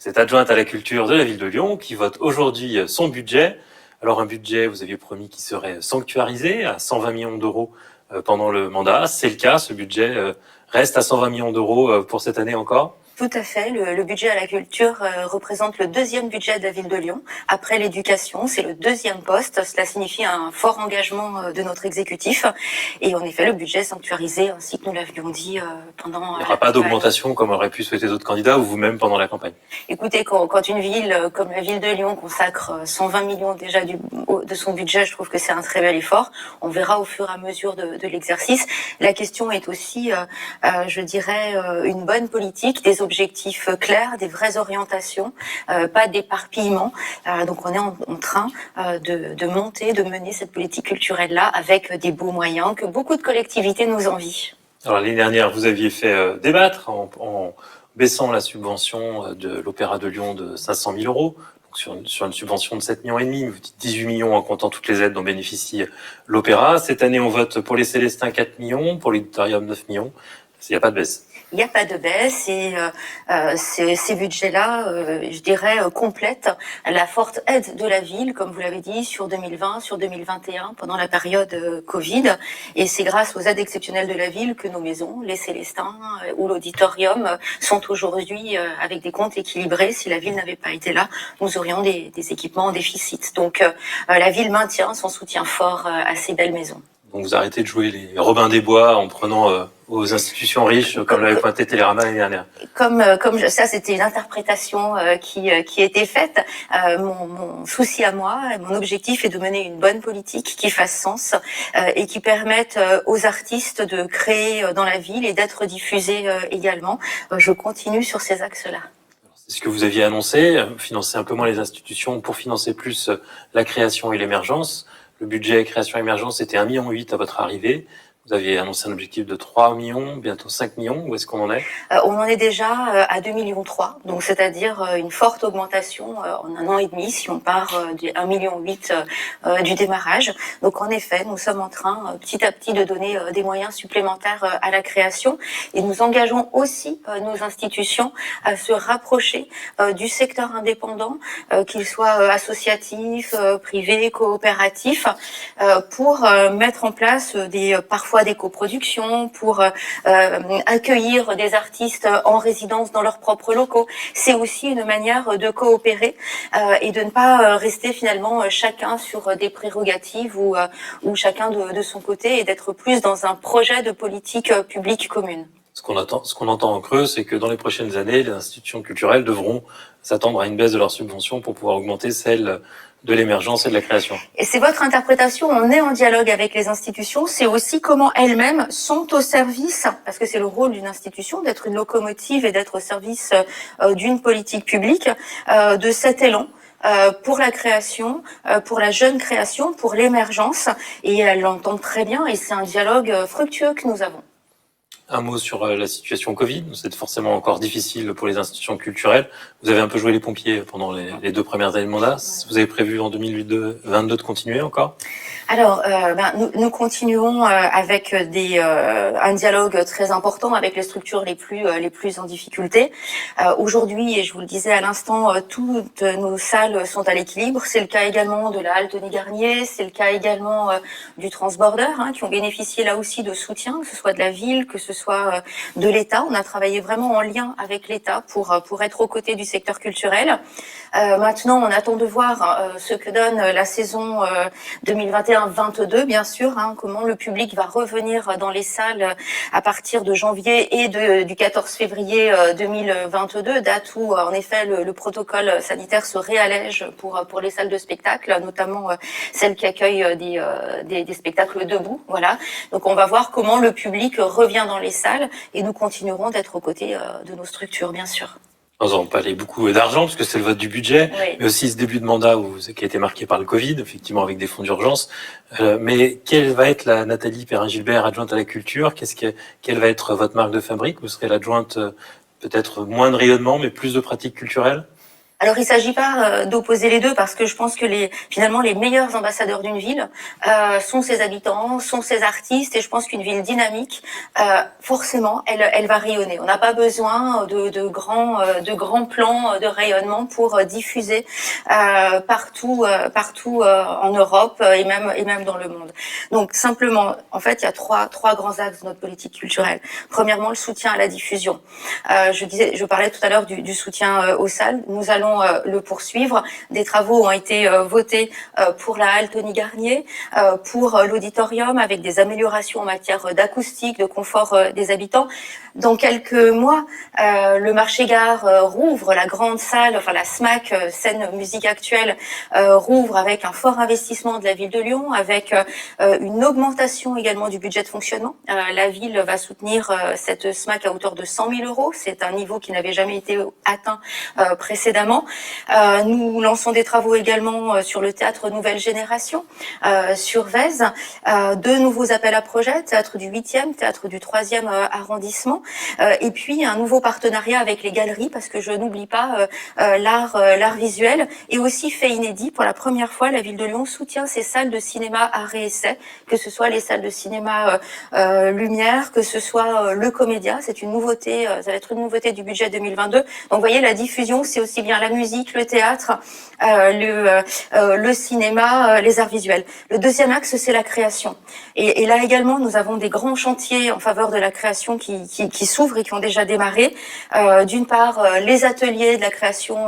Cette adjointe à la culture de la ville de Lyon qui vote aujourd'hui son budget. Alors un budget, vous aviez promis qu'il serait sanctuarisé à 120 millions d'euros pendant le mandat. C'est le cas, ce budget reste à 120 millions d'euros pour cette année encore ? Tout à fait. Le budget à la culture représente le deuxième budget de la ville de Lyon. Après l'éducation, c'est le deuxième poste. Cela signifie un fort engagement de notre exécutif. Et en effet, le budget est sanctuarisé, ainsi que nous l'avions dit pendant... Il n'y aura pas d'augmentation comme auraient pu souhaiter d'autres candidats ou vous-même pendant la campagne? Écoutez, quand une ville comme la ville de Lyon consacre 120 millions déjà de son budget, je trouve que c'est un très bel effort. On verra au fur et à mesure de l'exercice. La question est aussi, je dirais, une bonne politique, des objectifs clairs, des vraies orientations, pas d'éparpillement. Donc on est en train de monter, de mener cette politique culturelle-là avec des beaux moyens que beaucoup de collectivités nous envient. Alors l'année dernière, vous aviez fait débattre en baissant la subvention de l'Opéra de Lyon de 500 000 euros, donc sur une subvention de 7,5 millions, vous dites 18 millions en comptant toutes les aides dont bénéficie l'Opéra. Cette année, on vote pour les Célestins 4 millions, pour l'Auditorium 9 millions. Il n'y a pas de baisse. Il n'y a pas de baisse et ces budgets-là, je dirais, complètent la forte aide de la ville, comme vous l'avez dit, sur 2020, sur 2021, pendant la période Covid. Et c'est grâce aux aides exceptionnelles de la ville que nos maisons, les Célestins ou l'Auditorium, sont aujourd'hui avec des comptes équilibrés. Si la ville n'avait pas été là, nous aurions des équipements en déficit. Donc la ville maintient son soutien fort à ces belles maisons. Donc vous arrêtez de jouer les Robins des Bois en prenant aux institutions riches, comme l'avait pointé Télérama l'année dernière. Ça, c'était une interprétation qui était faite. Mon souci à moi, mon objectif est de mener une bonne politique qui fasse sens et qui permette aux artistes de créer dans la ville et d'être diffusés également. Je continue sur ces axes-là. C'est ce que vous aviez annoncé, financer un peu moins les institutions pour financer plus la création et l'émergence. Le budget création et émergence était 1,8 million à votre arrivée. Vous aviez annoncé un objectif de 3 millions, bientôt 5 millions. Où est-ce qu'on en est ? On en est déjà à 2,3 millions, donc c'est-à-dire une forte augmentation en un an et demi si on part du 1,8 million du démarrage. Donc en effet, nous sommes en train petit à petit de donner des moyens supplémentaires à la création et nous engageons aussi nos institutions à se rapprocher du secteur indépendant, qu'il soit associatif, privé, coopératif, pour mettre en place parfois des coproductions, pour accueillir des artistes en résidence dans leurs propres locaux. C'est aussi une manière de coopérer et de ne pas rester finalement chacun sur des prérogatives ou chacun de son côté et d'être plus dans un projet de politique publique commune. Ce qu'on entend en creux, c'est que dans les prochaines années, les institutions culturelles devront s'attendre à une baisse de leurs subventions pour pouvoir augmenter celle de l'émergence et de la création. Et c'est votre interprétation, on est en dialogue avec les institutions, c'est aussi comment elles-mêmes sont au service, parce que c'est le rôle d'une institution, d'être une locomotive et d'être au service d'une politique publique, de cet élan. Pour la création, pour la jeune création, pour l'émergence, et elles l'entendent très bien, et c'est un dialogue fructueux que nous avons. Un mot sur la situation Covid. C'est forcément encore difficile pour les institutions culturelles. Vous avez un peu joué les pompiers pendant les 2 premières années de mandat. Vous avez prévu en 2022 de continuer encore ? Alors, nous continuons avec un dialogue très important avec les structures les plus en difficulté. Aujourd'hui, et je vous le disais à l'instant, toutes nos salles sont à l'équilibre. C'est le cas également de la halle Denis-Garnier, c'est le cas également du Transborder, qui ont bénéficié là aussi de soutien, que ce soit de la ville, que ce soit de l'État. On a travaillé vraiment en lien avec l'État pour être aux côtés du secteur culturel. Maintenant, on attend de voir ce que donne la saison 2021-22, bien sûr, comment le public va revenir dans les salles à partir de janvier et du 14 février 2022, date où, en effet, le protocole sanitaire se réallège pour les salles de spectacle, notamment celles qui accueillent des spectacles debout. Voilà. Donc, on va voir comment le public revient dans les salles et nous continuerons d'être aux côtés de nos structures, bien sûr. Nous avons parlé beaucoup d'argent, parce que c'est le vote du budget, oui. Mais aussi ce début de mandat qui a été marqué par le Covid, effectivement avec des fonds d'urgence. Mais quelle va être la Nathalie Perrin-Gilbert, adjointe à la culture ? Quelle va être votre marque de fabrique ? Vous serez l'adjointe peut-être moins de rayonnement, mais plus de pratiques culturelles ? Alors, il s'agit pas d'opposer les deux parce que je pense que finalement les meilleurs ambassadeurs d'une ville sont ses habitants, sont ses artistes, et je pense qu'une ville dynamique, forcément, elle va rayonner. On n'a pas besoin de grands plans de rayonnement pour diffuser partout en Europe et même dans le monde. Donc simplement, en fait, il y a trois grands axes de notre politique culturelle. Premièrement, le soutien à la diffusion. Je parlais tout à l'heure du soutien aux salles. Nous allons le poursuivre. Des travaux ont été votés pour la halle Tony Garnier, pour l'auditorium, avec des améliorations en matière d'acoustique, de confort des habitants. Dans quelques mois, le marché-gare rouvre, la grande salle, enfin la SMAC, scène musique actuelle, rouvre avec un fort investissement de la ville de Lyon, avec une augmentation également du budget de fonctionnement. La ville va soutenir cette SMAC à hauteur de 100 000 euros. C'est un niveau qui n'avait jamais été atteint précédemment. Nous lançons des travaux également sur le théâtre Nouvelle Génération, sur Vèze, deux nouveaux appels à projets, théâtre du 8e, théâtre du 3e arrondissement, et puis un nouveau partenariat avec les galeries, parce que je n'oublie pas l'art visuel, et aussi fait inédit, pour la première fois, la ville de Lyon soutient ses salles de cinéma art et essai, que ce soit les salles de cinéma Lumière, que ce soit le Comédia. C'est une nouveauté, ça va être une nouveauté du budget 2022. Donc vous voyez, la diffusion, c'est aussi bien la musique, le théâtre, le cinéma, les arts visuels. Le deuxième axe, c'est la création. Et là également, nous avons des grands chantiers en faveur de la création qui s'ouvrent et qui ont déjà démarré. D'une part, les ateliers de la création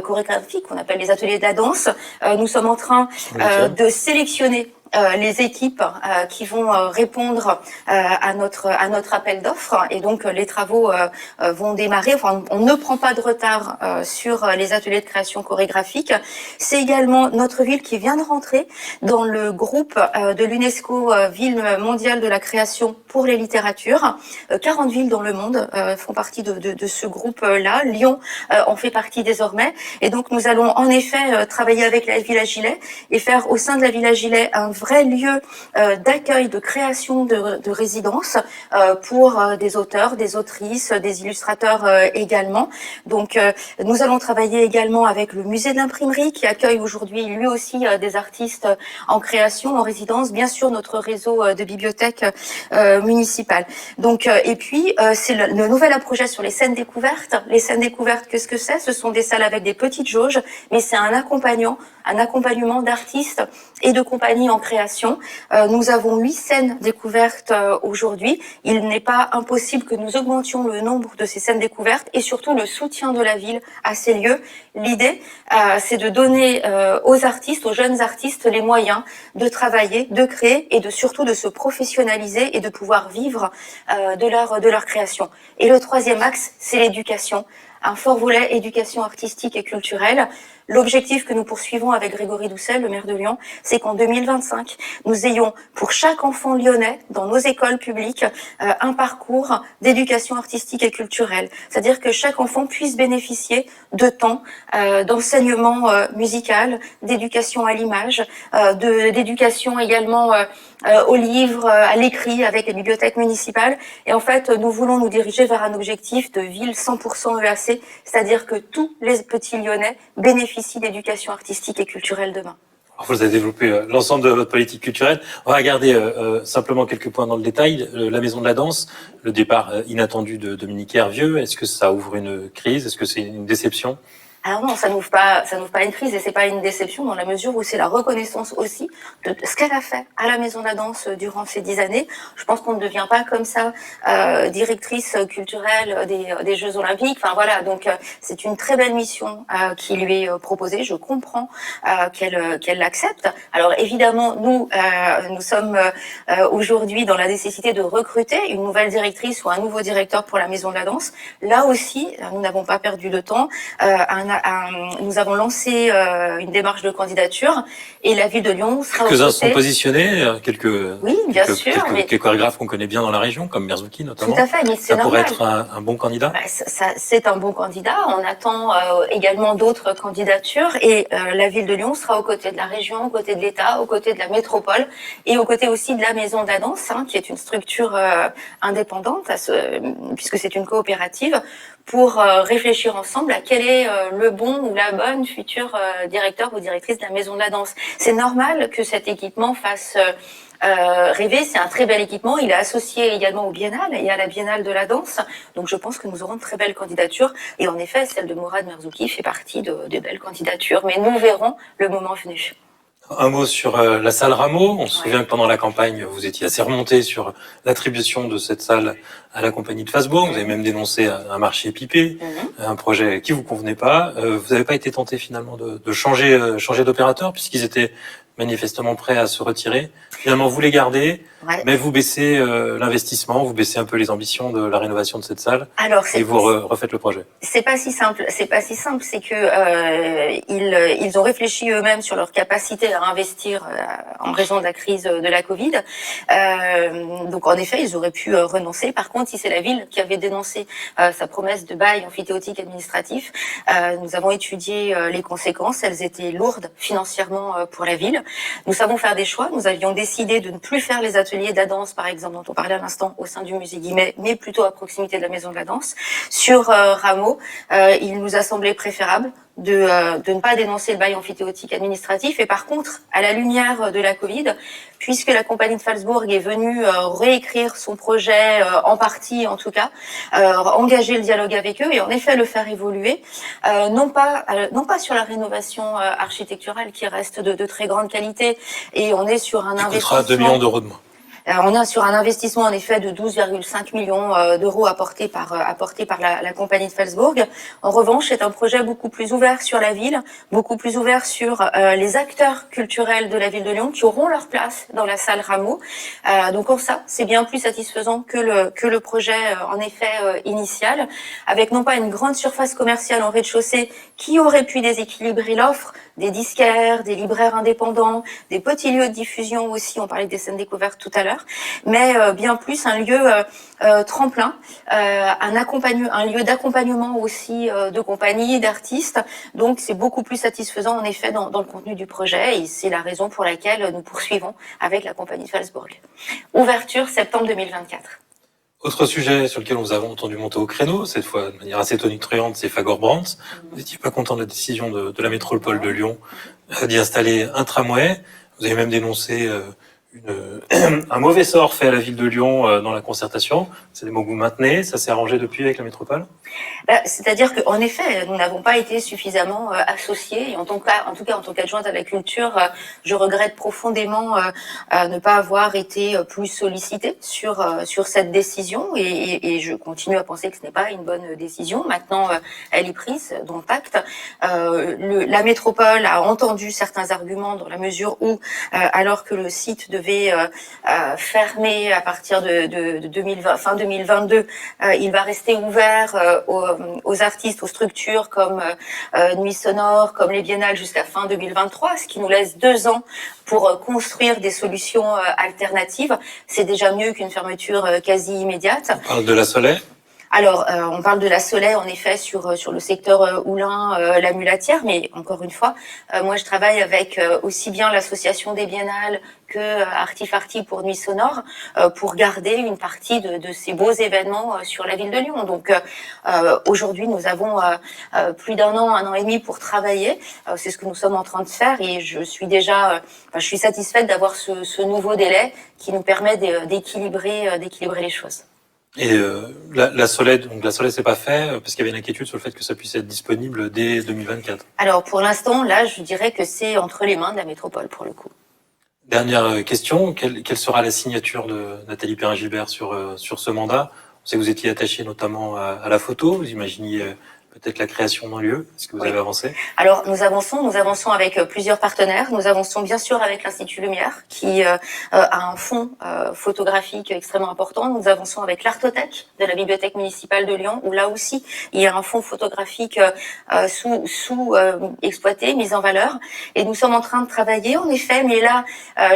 chorégraphique, qu'on appelle les ateliers de la danse. Nous sommes en train de sélectionner les équipes qui vont répondre à notre appel d'offres, et donc les travaux vont démarrer. Enfin, on ne prend pas de retard sur les ateliers de création chorégraphique. C'est également notre ville qui vient de rentrer dans le groupe de l'UNESCO Ville mondiale de la création pour les littératures. 40 villes dans le monde font partie de ce groupe-là. Lyon en fait partie désormais, et donc nous allons en effet travailler avec la Villa Gilet et faire au sein de la Villa Gilet un vrai lieu d'accueil, de création de résidence pour des auteurs, des autrices, des illustrateurs également. Donc nous allons travailler également avec le musée de l'imprimerie, qui accueille aujourd'hui lui aussi des artistes en création, en résidence, bien sûr notre réseau de bibliothèques municipales. Donc et puis c'est le nouvel projet sur les scènes découvertes. Les scènes découvertes, qu'est-ce que c'est? Ce sont des salles avec des petites jauges, mais c'est un accompagnement d'artistes et de compagnies en création. Nous avons 8 scènes découvertes aujourd'hui. Il n'est pas impossible que nous augmentions le nombre de ces scènes découvertes, et surtout le soutien de la ville à ces lieux. L'idée, c'est de donner aux artistes, aux jeunes artistes, les moyens de travailler, de créer, et surtout de se professionnaliser et de pouvoir vivre de leur création. Et le troisième axe, c'est l'éducation. Un fort volet éducation artistique et culturelle. L'objectif que nous poursuivons avec Grégory Doucet, le maire de Lyon, c'est qu'en 2025, nous ayons pour chaque enfant lyonnais, dans nos écoles publiques, un parcours d'éducation artistique et culturelle. C'est-à-dire que chaque enfant puisse bénéficier de temps d'enseignement musical, d'éducation à l'image, d'éducation également aux livres, à l'écrit, avec les bibliothèques municipales. Et en fait, nous voulons nous diriger vers un objectif de ville 100% EAC, c'est-à-dire que tous les petits Lyonnais bénéficient d'éducation artistique et culturelle demain. Alors, vous avez développé l'ensemble de votre politique culturelle. On va regarder simplement quelques points dans le détail. La Maison de la Danse, le départ inattendu de Dominique Hervieux, est-ce que ça ouvre une crise? Est-ce que c'est une déception? Alors non, ça n'ouvre pas une crise, et c'est pas une déception, dans la mesure où c'est la reconnaissance aussi de ce qu'elle a fait à la Maison de la Danse durant ces 10 années. Je pense qu'on ne devient pas comme ça directrice culturelle des Jeux Olympiques. Enfin voilà, donc c'est une très belle mission qui lui est proposée. Je comprends qu'elle l'accepte. Alors évidemment, nous sommes aujourd'hui dans la nécessité de recruter une nouvelle directrice ou un nouveau directeur pour la Maison de la Danse. Là aussi, nous n'avons pas perdu de temps. Nous avons lancé une démarche de candidature, et la ville de Lyon sera Quelques-uns sont positionnés, oui, bien sûr, quelques chorégraphes qu'on connaît bien dans la région, comme Merzouki notamment. Tout à fait, mais c'est normal. Ça pourrait être un bon candidat. C'est un bon candidat. On attend également d'autres candidatures, et la ville de Lyon sera aux côtés de la région, aux côtés de l'État, aux côtés de la métropole, et aux côtés aussi de la Maison de la Danse, qui est une structure indépendante, puisque c'est une coopérative, pour réfléchir ensemble à quel est le bon ou la bonne future directeur ou directrice de la maison de la danse. C'est normal que cet équipement fasse rêver. C'est un très bel équipement. Il est associé également au Biennale et à la Biennale de la danse. Donc je pense que nous aurons de très belles candidatures. Et en effet, celle de Mourad Merzouki fait partie de belles candidatures. Mais nous verrons le moment venu. Un mot sur la salle Rameau. On se souvient que pendant la campagne, vous étiez assez remonté sur l'attribution de cette salle à la compagnie de Fasbourg. Vous avez même dénoncé un marché pipé, un projet qui vous convenait pas. Vous n'avez pas été tenté finalement de changer d'opérateur puisqu'ils étaient manifestement prêts à se retirer. Finalement, vous les gardez, mais vous baissez l'investissement, vous baissez un peu les ambitions de la rénovation de cette salle. Alors, et vous refaites le projet. C'est pas si simple. C'est pas si simple. C'est que ils ont réfléchi eux-mêmes sur leur capacité à investir en raison de la crise de la Covid. Donc en effet, ils auraient pu renoncer. Par contre, si c'est la ville qui avait dénoncé sa promesse de bail amphithéotique administratif, nous avons étudié les conséquences. Elles étaient lourdes financièrement pour la ville. Nous savons faire des choix. Nous avions décidé de ne plus faire les ateliers de la danse, par exemple, dont on parlait à l'instant, au sein du musée Guimet, mais plutôt à proximité de la maison de la danse. Sur Rameau, il nous a semblé préférable de ne pas dénoncer le bail amphithéotique administratif. Et par contre, à la lumière de la Covid, puisque la compagnie de Falsbourg est venue réécrire son projet, en partie en tout cas, engager le dialogue avec eux et en effet le faire évoluer, non pas sur la rénovation architecturale qui reste de très grande qualité, et on est sur un investissement... 2 millions d'euros de moins. On est sur un investissement en effet de 12,5 millions d'euros apporté par la compagnie de Falsbourg. En revanche, c'est un projet beaucoup plus ouvert sur la ville, beaucoup plus ouvert sur les acteurs culturels de la ville de Lyon qui auront leur place dans la salle Rameau. Donc en ça, c'est bien plus satisfaisant que le projet en effet initial, avec non pas une grande surface commerciale en rez-de-chaussée qui aurait pu déséquilibrer l'offre, des disquaires, des libraires indépendants, des petits lieux de diffusion aussi, on parlait des scènes découvertes tout à l'heure, mais bien plus un lieu tremplin, un lieu d'accompagnement aussi de compagnies, d'artistes. Donc c'est beaucoup plus satisfaisant en effet dans le contenu du projet, et c'est la raison pour laquelle nous poursuivons avec la compagnie de Falsbourg. Ouverture septembre 2024. Autre sujet sur lequel on vous a entendu monter au créneau, cette fois de manière assez tonitruante, c'est Fagor Brandt. Vous n'étiez pas content de la décision de la métropole de Lyon d'y installer un tramway. Vous avez même dénoncé un mauvais sort fait à la ville de Lyon dans la concertation. C'est des mots que vous maintenez. Ça s'est arrangé depuis avec la métropole? C'est-à-dire qu'en effet, nous n'avons pas été suffisamment associés. Et en tout cas, en tant qu'adjointe à la culture, je regrette profondément ne pas avoir été plus sollicitée sur cette décision. Et je continue à penser que ce n'est pas une bonne décision. Maintenant, elle est prise, dont acte. La métropole a entendu certains arguments dans la mesure où, alors que le site devait fermer à partir de 2020, fin 2022, il va rester ouvert aux artistes, aux structures comme Nuit Sonore, comme les Biennales jusqu'à fin 2023, ce qui nous laisse 2 ans pour construire des solutions alternatives. C'est déjà mieux qu'une fermeture quasi immédiate. On parle de la Soleil? Alors, on parle de la Soleil, en effet, sur le secteur Oulin, la Mulatière, mais encore une fois, moi je travaille avec aussi bien l'association des Biennales que Artifarti pour Nuit Sonore, pour garder une partie de ces beaux événements sur la ville de Lyon. Donc aujourd'hui, nous avons plus d'1 an, 1 an et demi pour travailler. C'est ce que nous sommes en train de faire, et je suis satisfaite d'avoir ce nouveau délai qui nous permet d'équilibrer les choses. Et la Soleil, donc la Soleil, c'est pas fait parce qu'il y avait une inquiétude sur le fait que ça puisse être disponible dès 2024. Alors pour l'instant, là, je dirais que c'est entre les mains de la métropole pour le coup. Dernière question, quelle sera la signature de Nathalie Perrin-Gilbert sur ce mandat? On sait que vous étiez attaché notamment à la photo, vous imaginiez peut-être la création d'un lieu. Est-ce que vous avez avancé? Alors nous avançons avec plusieurs partenaires. Nous avançons bien sûr avec l'Institut Lumière qui a un fonds photographique extrêmement important. Nous avançons avec l'Artothèque de la Bibliothèque municipale de Lyon, où là aussi il y a un fonds photographique sous exploité, mis en valeur. Et nous sommes en train de travailler en effet, mais là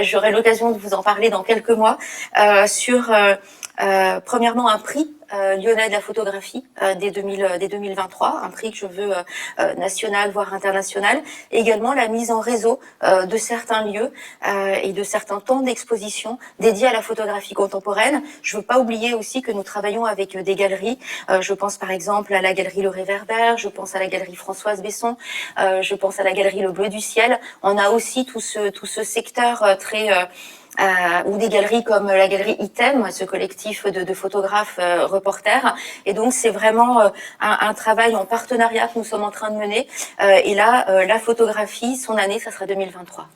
j'aurai l'occasion de vous en parler dans quelques mois, sur premièrement un prix lyonnais de la photographie dès 2023, un prix que je veux national, voire international. Et également la mise en réseau de certains lieux et de certains temps d'exposition dédiés à la photographie contemporaine. Je veux pas oublier aussi que nous travaillons avec des galeries. Je pense par exemple à la galerie Le Réverbère, je pense à la galerie Françoise Besson, je pense à la galerie Le Bleu du Ciel. On a aussi tout ce secteur très ou des galeries comme la galerie Item, ce collectif de photographes reporters. Et donc c'est vraiment un travail en partenariat que nous sommes en train de mener. Et là, la photographie, son année, ça sera 2023.